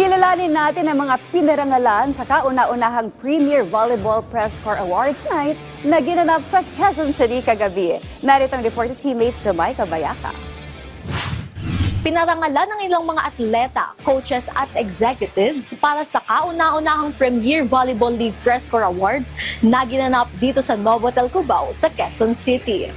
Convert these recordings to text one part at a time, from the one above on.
Kilalanin natin ang mga pinarangalan sa kauna-unahang Premier Volleyball Press Corps Awards Night na ginanap sa Quezon City kagabi. Narito ang report ni teammate Jamaica Bayaka. Pinarangalan ng ilang mga atleta, coaches at executives para sa kauna-unahang Premier Volleyball League Press Corps Awards na ginanap dito sa Novotel Cubao sa Quezon City.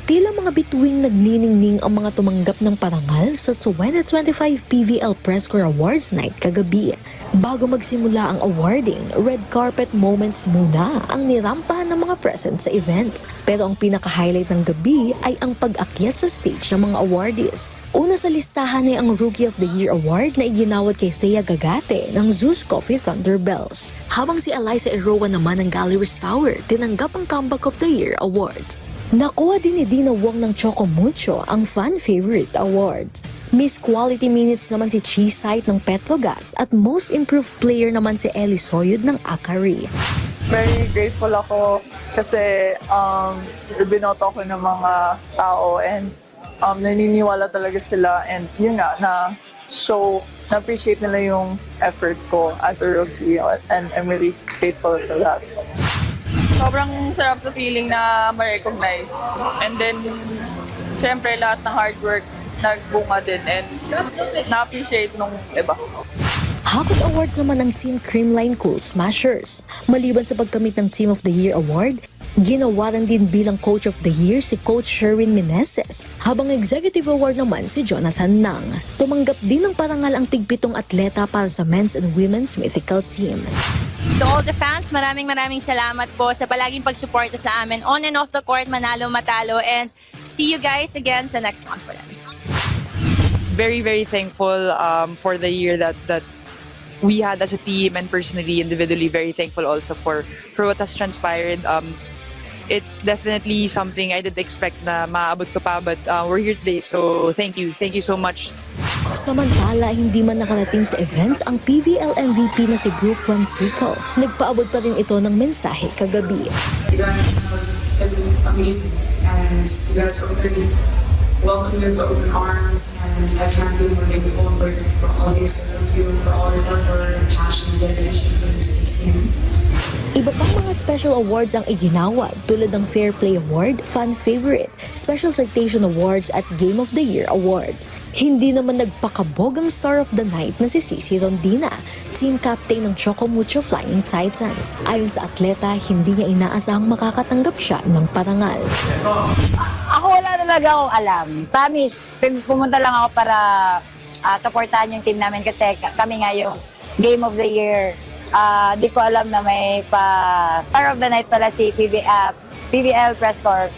Tila mga bituing nagniningning ang mga tumanggap ng parangal sa 2025 PVL Press Corps Awards Night kagabi. Bago magsimula ang awarding, red carpet moments muna ang nirampahan ng mga present sa event. Pero ang pinaka-highlight ng gabi ay ang pag-akyat sa stage ng mga awardees. Una sa listahan ay ang Rookie of the Year Award na iginawad kay Thea Gagate ng Zeus Coffee Thunderbells. Habang si Eliza Eroa naman ng Galleries Tower tinanggap ang Comeback of the Year Award. Nakuha din ni Dina Wong ng Choco Mucho ang Fan Favorite Award. Miss Quality Minutes naman si Chi Sight ng Petrogas at Most Improved Player naman si Ellie Soyud ng Akari. Very grateful ako kasi binoto ko ng mga tao and naniniwala talaga sila and yun nga na-appreciate nila yung effort ko as a rookie and I'm really grateful for that. Sobrang sarap sa feeling na ma-recognize. And then, syempre, lahat ng hard work nagbunga din and na-appreciate nung iba. Hakot Awards naman ng Team Creamline Cool Smashers. Maliban sa pagkamit ng Team of the Year Award, ginawaran din bilang Coach of the Year si Coach Sherwin Meneses, habang Executive Award naman si Jonathan Nang. Tumanggap din ng parangal ang tig-pitong atleta para sa men's and women's mythical team. To all the fans, maraming salamat po sa palaging pagsuporta sa amin on and off the court, manalo matalo, and see you guys again sa next conference. Very thankful for the year that we had as a team and personally, individually, very thankful also for what has transpired. It's definitely something I didn't expect na maabot ko pa, but we're here today, so thank you so much. Samantala, hindi man nakarating sa events ang PVL MVP na si Brooke Francisco. Nagpaabot pa rin ito ng mensahe kagabi. You guys have been amazing and you guys are really welcome with open arms and I can't be more grateful and grateful for all of you. So thank you for all your hard work and passion and dedication put into the team. Iba pang mga special awards ang iginawad tulad ng Fair Play Award, Fan Favorite, Special Citation Awards at Game of the Year Award. Hindi naman nagpakabog ang Star of the Night na si Cici Rondina, team captain ng Choco Mucho Flying Titans. Ayon sa atleta, hindi niya inaasahang makakatanggap siya ng parangal. Ako wala talaga akong alam. Promise, pumunta lang ako para supportahan yung team namin kasi kami nga yung Game of the Year. Di ko alam na may Star of the Night pala si PVL Press Corps.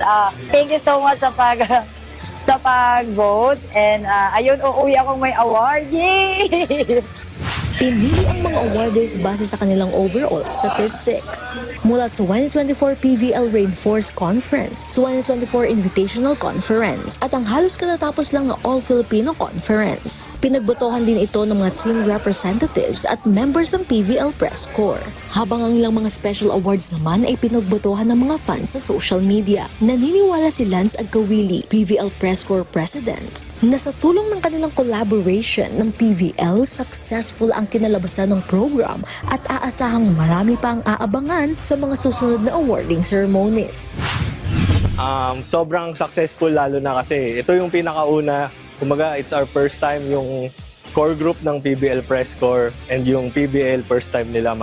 Thank you so much sa pag-vote and ayun, uuwi akong may award. Yay! Pinili ang mga awardees base sa kanilang overall statistics. Mula 2024 PVL Rainforce Conference, 2024 Invitational Conference, at ang halos katatapos lang na All-Filipino Conference. Pinagbotohan din ito ng mga team representatives at members ng PVL Press Corps. Habang ang ilang mga special awards naman ay pinagbotohan ng mga fans sa social media. Naniniwala si Lance Agkawili, PVL Press Corps President, na sa tulong ng kanilang collaboration ng PVL, successful ang kinalabasan ng program at aasahang marami pa ang aabangan sa mga susunod na awarding ceremonies. Sobrang successful lalo na kasi ito yung pinakauna. Kumaga, it's our first time yung core group ng PBL Press Corps and yung PBL first time nila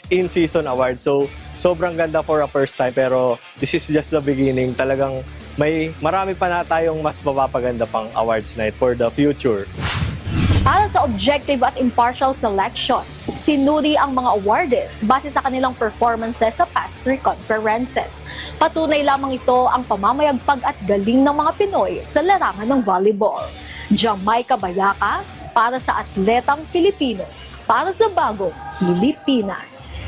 in-season award. So, sobrang ganda for a first time pero this is just the beginning. Talagang marami pa na tayong mas mapapaganda pang awards night for the future. Para sa objective at impartial selection, sinuri ang mga awardees base sa kanilang performances sa past 3 conferences. Patunay lamang ito ang pamamayagpag at galing ng mga Pinoy sa larangan ng volleyball. Jamaica Bayaka para sa atletang Pilipino, para sa bagong Pilipinas.